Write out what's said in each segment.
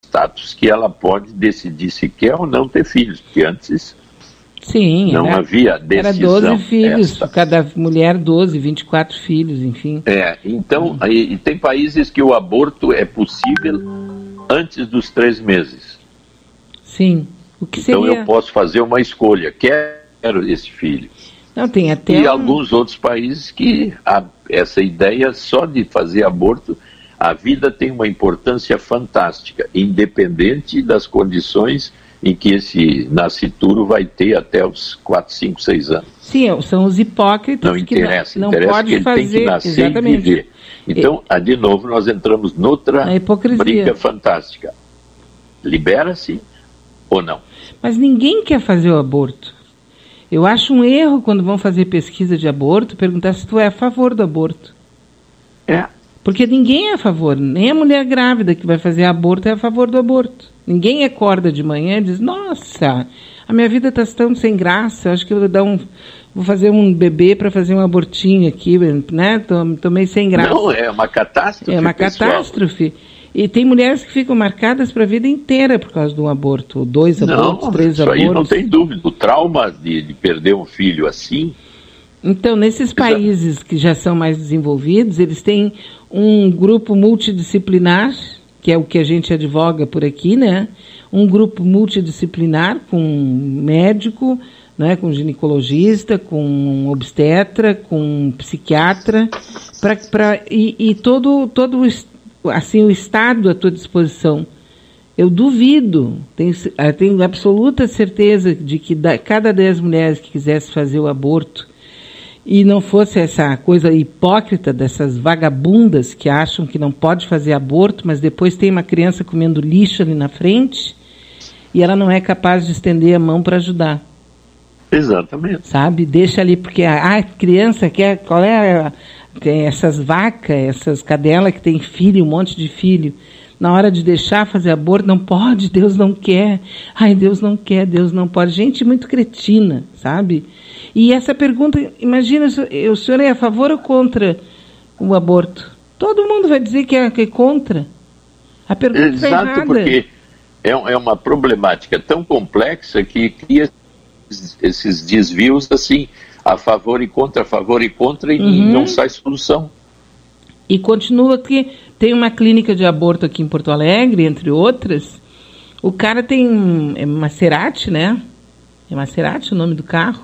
status que ela pode decidir se quer ou não ter filhos, porque antes sim, não havia decisão. Era 12 filhos, cada mulher 12, 24 filhos, enfim. Então, e tem países que o aborto é possível antes dos 3 meses. Sim. O que seria... Então eu posso fazer uma escolha, quero esse filho. Não, tem até alguns outros países que essa ideia só de fazer aborto, a vida tem uma importância fantástica, independente das condições em que esse nascituro vai ter até os 4, 5, 6 anos. Sim, são os hipócritas não interessa, que não interessa pode que ele fazer, tem que nascer exatamente. E viver. Então, de novo, nós entramos noutra briga fantástica. Libera-se ou não? Mas ninguém quer fazer o aborto. Eu acho um erro quando vão fazer pesquisa de aborto, perguntar se tu é a favor do aborto. Porque ninguém é a favor, nem a mulher grávida que vai fazer aborto é a favor do aborto. Ninguém acorda de manhã e diz, nossa, a minha vida está tão sem graça, acho que eu vou fazer um bebê para fazer um abortinho aqui, né? Tô meio sem graça. Não, é uma catástrofe. É uma catástrofe. E tem mulheres que ficam marcadas para a vida inteira por causa de um aborto, 2 abortos, 3 abortos. Isso aí não tem dúvida. O trauma de perder um filho assim... Então, nesses países que já são mais desenvolvidos, eles têm um grupo multidisciplinar, que é o que a gente advoga por aqui, né? Um grupo multidisciplinar com médico, né? Com ginecologista, com obstetra, com psiquiatra, e todo assim, o Estado à tua disposição. Eu duvido, tenho absoluta certeza de que cada 10 mulheres que quisesse fazer o aborto e não fosse essa coisa hipócrita dessas vagabundas que acham que não pode fazer aborto, mas depois tem uma criança comendo lixo ali na frente e ela não é capaz de estender a mão para ajudar. Exatamente. Sabe? Deixa ali, porque a criança quer... Qual é tem essas vacas, essas cadelas que tem filho, um monte de filho. Na hora de deixar fazer aborto, não pode, Deus não quer. Ai, Deus não quer, Deus não pode. Gente muito cretina, sabe? E essa pergunta, imagina, o senhor é a favor ou contra o aborto? Todo mundo vai dizer que é contra. A pergunta está errada. Exato, porque é uma problemática tão complexa que cria esses desvios assim, a favor e contra, e não sai solução. E continua que tem uma clínica de aborto aqui em Porto Alegre, entre outras. O cara tem Maserati, né? É Maserati o nome do carro?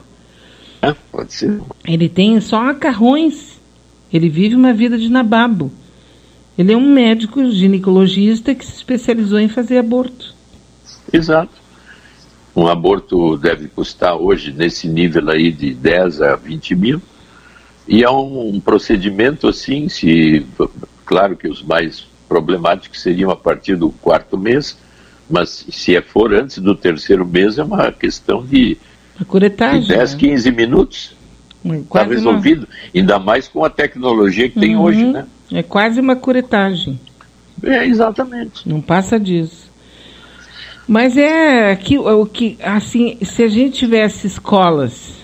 Pode ser. Ele tem só carrões. Ele vive uma vida de nababo. Ele é um médico ginecologista que se especializou em fazer aborto. Exato. Um aborto deve custar hoje, nesse nível aí, de 10 a 20 mil. E é um procedimento assim, claro que os mais problemáticos seriam a partir do 4º mês, mas se for antes do 3º mês, é uma questão de 10, 15 minutos. Está resolvido, ainda mais com a tecnologia que tem hoje, né? É quase uma curetagem. Exatamente. Não passa disso. Mas o que, assim, se a gente tivesse escolas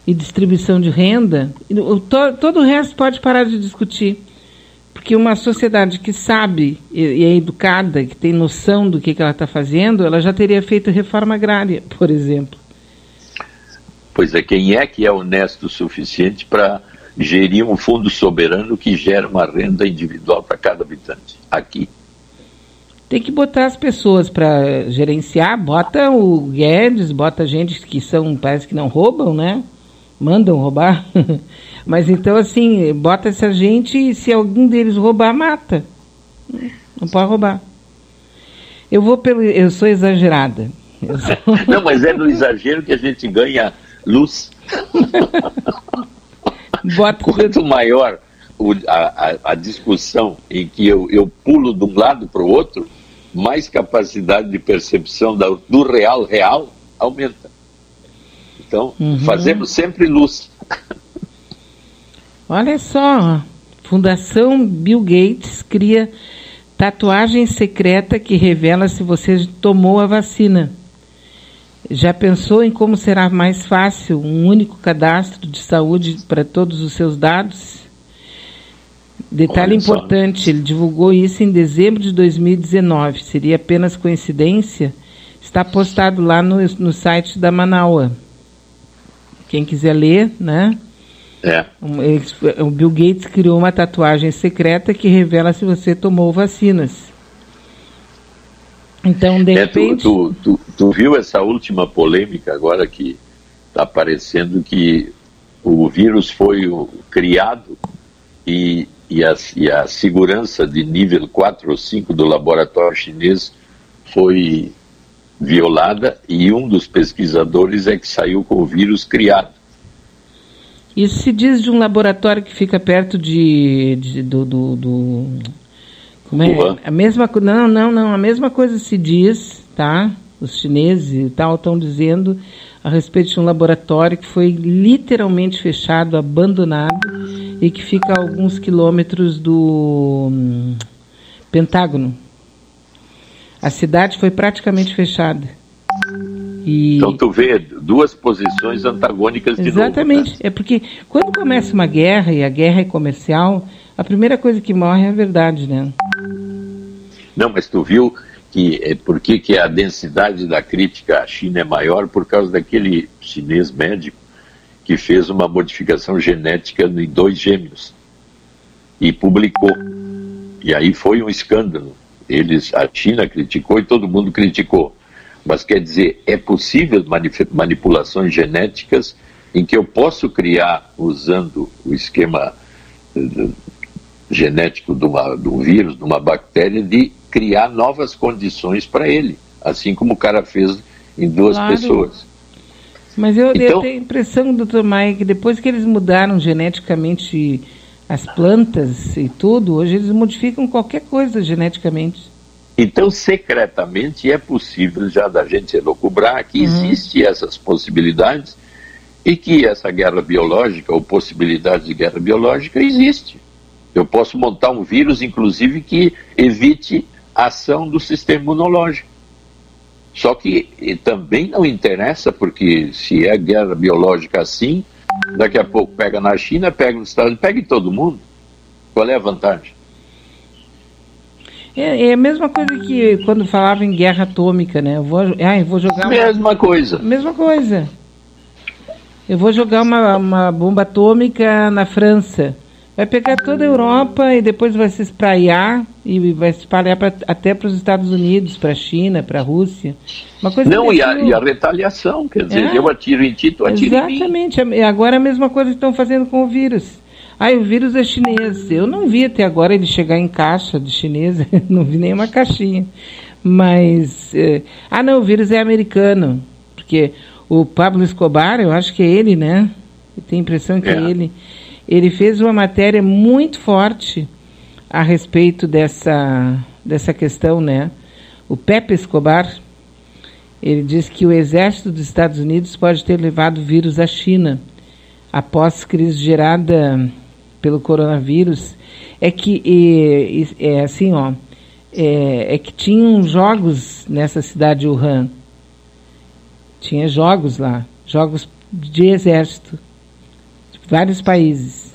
e distribuição de renda, todo o resto pode parar de discutir. Porque uma sociedade que sabe e é educada, que tem noção do que ela está fazendo, ela já teria feito reforma agrária, por exemplo. Pois é, quem é que é honesto o suficiente para gerir um fundo soberano que gera uma renda individual para cada habitante? Aqui. Tem que botar as pessoas para gerenciar, bota o Guedes, bota gente que parece que não roubam, né? Mandam roubar. Mas então, assim, bota essa gente e se algum deles roubar, mata. Não pode roubar. Eu sou exagerada. Não, mas é no exagero que a gente ganha luz. Quanto maior a discussão em que eu pulo de um lado para o outro, mais capacidade de percepção do real aumenta. Então, fazemos sempre luz. Olha só, Fundação Bill Gates cria tatuagem secreta que revela se você tomou a vacina. Já pensou em como será mais fácil um único cadastro de saúde para todos os seus dados? Detalhe importante, ele divulgou isso em dezembro de 2019. Seria apenas coincidência? Está postado lá no site da Manaua. Quem quiser ler, né? O Bill Gates criou uma tatuagem secreta que revela se você tomou vacinas. Então, de repente... Tu viu essa última polêmica agora que está aparecendo que o vírus foi criado e a segurança de nível 4 ou 5 do laboratório chinês foi violada e um dos pesquisadores é que saiu com o vírus criado. Isso se diz de um laboratório que fica perto como é? A mesma não, a mesma coisa se diz, tá? Os chineses e tal estão dizendo a respeito de um laboratório que foi literalmente fechado, abandonado e que fica a alguns quilômetros do Pentágono. A cidade foi praticamente fechada. Então tu vê duas posições antagônicas de novo. Exatamente. Né? É porque quando começa uma guerra e a guerra é comercial, a primeira coisa que morre é a verdade, né? Não, mas tu viu por que a densidade da crítica à China é maior? Por causa daquele chinês médico que fez uma modificação genética em 2 gêmeos e publicou. E aí foi um escândalo. A China criticou e todo mundo criticou. Mas quer dizer, é possível manipulações genéticas em que eu posso criar, usando o esquema genético de um vírus, de uma bactéria, de criar novas condições para ele, assim como o cara fez em 2 pessoas. Mas eu tenho a impressão, doutor Maia, que depois que eles mudaram geneticamente as plantas e tudo, hoje eles modificam qualquer coisa geneticamente. Então, secretamente, é possível já da gente elocubrar que existem essas possibilidades e que essa guerra biológica, ou possibilidade de guerra biológica, existe. Eu posso montar um vírus, inclusive, que evite a ação do sistema imunológico. Só que também não interessa, porque se é guerra biológica assim, daqui a pouco pega na China, pega nos Estados Unidos, pega em todo mundo. Qual é a vantagem? É a mesma coisa que quando falava em guerra atômica, né? Eu vou jogar Mesma coisa. Mesma coisa. Eu vou jogar uma bomba atômica na França. Vai pegar toda a Europa e depois vai se espraiar e vai se espalhar até para os Estados Unidos, para a China, para a Rússia. Uma coisa não, e a retaliação, quer dizer, eu atiro em ti, tu atira em mim. Exatamente. Agora é a mesma coisa que estão fazendo com o vírus. O vírus é chinês. Eu não vi até agora ele chegar em caixa de chinês, não vi nenhuma caixinha. Mas, o vírus é americano, porque o Pablo Escobar, eu acho que é ele, né? Eu tenho a impressão que é ele. Ele fez uma matéria muito forte a respeito dessa questão, né? O Pepe Escobar, ele diz que o exército dos Estados Unidos pode ter levado o vírus à China após crise gerada pelo coronavírus. É que que tinham jogos nessa cidade de Wuhan. Tinha jogos lá, jogos de exército, de vários países.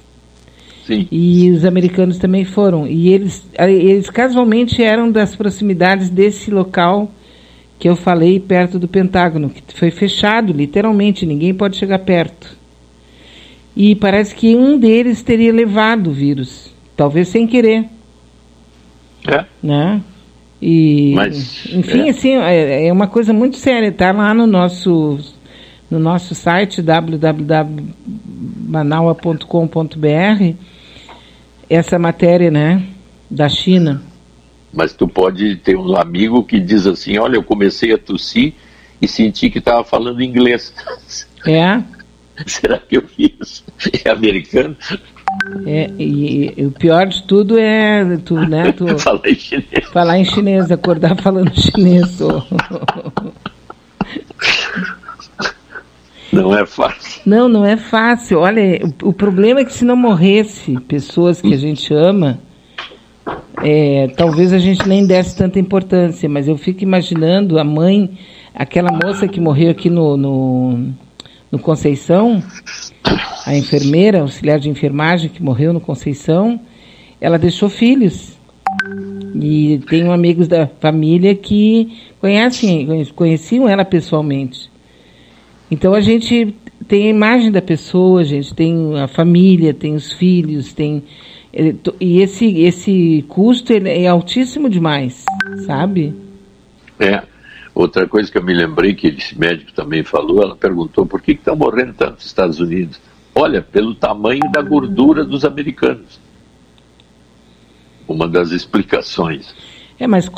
Sim. E os americanos também foram. E eles casualmente eram das proximidades desse local que eu falei, perto do Pentágono, que foi fechado, literalmente, ninguém pode chegar perto. E parece que um deles teria levado o vírus, talvez sem querer. Né? Enfim, assim, é uma coisa muito séria. Está lá no nosso site www.manaua.com.br essa matéria, né, da China. Mas tu pode ter um amigo que diz assim, olha, eu comecei a tossir e senti que estava falando inglês. Será que eu fiz? É americano? E o pior de tudo é falar em chinês. Falar em chinês, acordar falando chinês. Não é fácil. Não é fácil. Olha, o problema é que se não morresse pessoas que a gente ama, talvez a gente nem desse tanta importância, mas eu fico imaginando a mãe, aquela moça que morreu aqui no Conceição, a enfermeira, auxiliar de enfermagem que morreu no Conceição, ela deixou filhos. E tenho amigos da família que conheciam ela pessoalmente. Então a gente tem a imagem da pessoa, a gente tem a família, tem os filhos, e esse custo é altíssimo demais, sabe? Outra coisa que eu me lembrei que esse médico também falou, ela perguntou por que estão morrendo tanto nos Estados Unidos. Olha, pelo tamanho da gordura dos americanos. Uma das explicações. Mas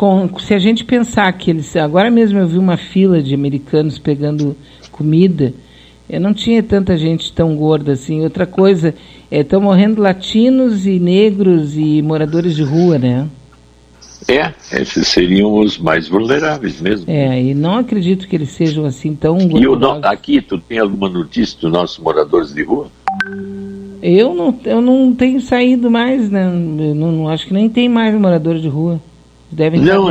se a gente pensar que agora mesmo eu vi uma fila de americanos pegando comida, não tinha tanta gente tão gorda assim. Outra coisa, estão morrendo latinos e negros e moradores de rua, né? Esses seriam os mais vulneráveis mesmo. E não acredito que eles sejam assim tão gordos. E aqui, tu tem alguma notícia dos nossos moradores de rua? Eu não tenho saído mais, né? Eu não acho que nem tem mais moradores de rua.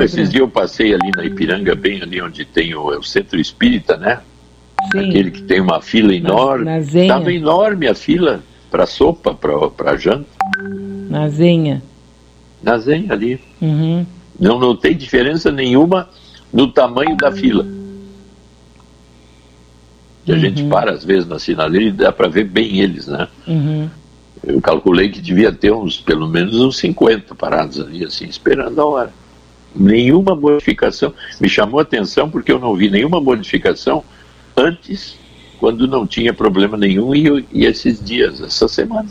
Esses dias eu passei ali na Ipiranga, bem ali onde tem o Centro Espírita, né? Sim. Aquele que tem uma fila enorme. Estava enorme a fila para sopa, para janta. Na Zenha ali. Uhum. Não tem diferença nenhuma no tamanho da fila. Que a gente para às vezes na sinaleira e dá para ver bem eles, né? Uhum. Eu calculei que devia ter pelo menos uns 50 parados ali, assim, esperando a hora. Nenhuma modificação. Me chamou a atenção porque eu não vi nenhuma modificação antes, quando não tinha problema nenhum, e esses dias, essa semana.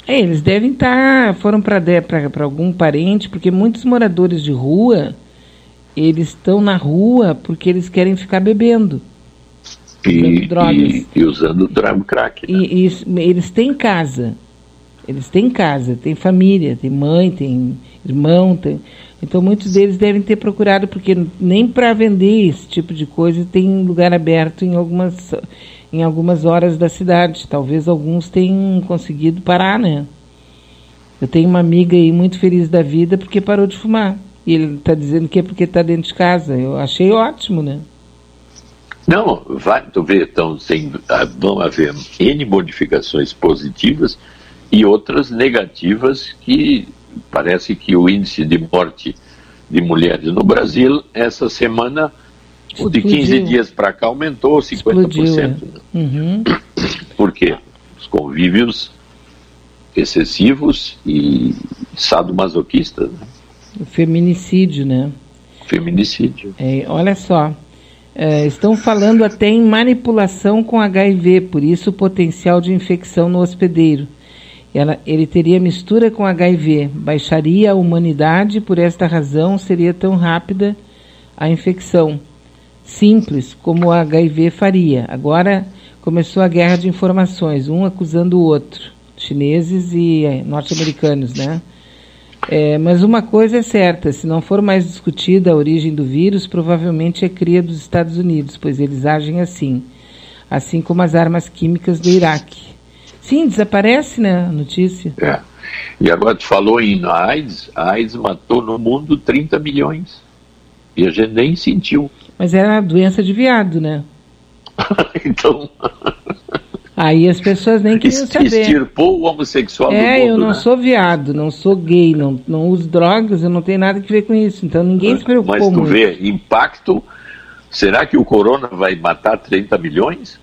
Eles devem foram para algum parente, porque muitos moradores de rua, eles estão na rua porque eles querem ficar bebendo. Usando drogas. E usando crack. Né? E eles têm casa. Tem família, tem mãe, tem irmão. Então muitos deles devem ter procurado, porque nem para vender esse tipo de coisa tem lugar aberto em algumas horas da cidade. Talvez alguns tenham conseguido parar, né? Eu tenho uma amiga aí muito feliz da vida porque parou de fumar. E ele está dizendo que é porque está dentro de casa. Eu achei ótimo, né? Não, tu vê, então vão haver N modificações positivas e outras negativas, que parece que o índice de morte de mulheres no Brasil, essa semana, de 15 dias para cá, aumentou 50%. Uhum. Por quê? Os convívios excessivos e sadomasoquistas, né? O feminicídio, né? Feminicídio. Olha só. Estão falando até em manipulação com HIV, por isso o potencial de infecção no hospedeiro. Ele teria mistura com HIV, baixaria a humanidade, por esta razão seria tão rápida a infecção. Simples, como o HIV faria. Agora começou a guerra de informações, um acusando o outro, chineses e norte-americanos, né? Mas uma coisa é certa, se não for mais discutida a origem do vírus, provavelmente é cria dos Estados Unidos, pois eles agem assim como as armas químicas do Iraque. Sim, desaparece, né, a notícia. E agora tu falou em AIDS, a AIDS matou no mundo 30 milhões, e a gente nem sentiu. Mas era doença de viado, né? Então... Aí as pessoas nem queriam saber. Extirpou o homossexual do mundo, eu não sou viado, não sou gay, não uso drogas, eu não tenho nada a ver com isso. Então ninguém se preocupou muito. Mas tu vê, impacto, será que o corona vai matar 30 milhões?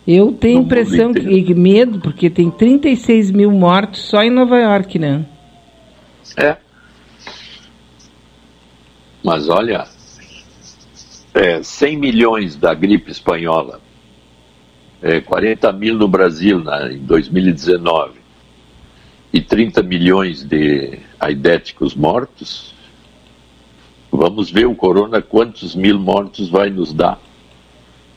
Eu tenho impressão que medo, porque tem 36 mil mortos só em Nova York, né? Mas olha... 100 milhões da gripe espanhola, 40 mil no Brasil em 2019 e 30 milhões de aidéticos mortos. Vamos ver o corona quantos mil mortos vai nos dar,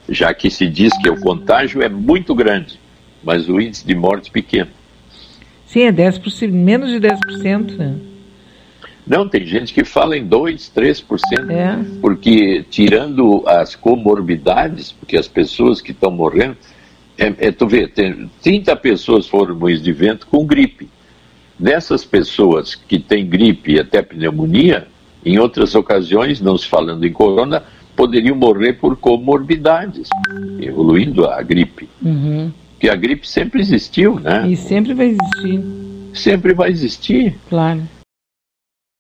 já que se diz que o contágio é muito grande, mas o índice de morte pequeno. Sim, é 10%, menos de 10%, né? Não, tem gente que fala em 2%, 3%, porque tirando as comorbidades, porque as pessoas que estão morrendo, tu vê, 30 pessoas foram no Moinhos de Vento com gripe. Dessas pessoas que têm gripe e até pneumonia, em outras ocasiões, não se falando em corona, poderiam morrer por comorbidades, evoluindo a gripe. Uhum. Porque a gripe sempre existiu, né? E sempre vai existir. Sempre vai existir. Claro.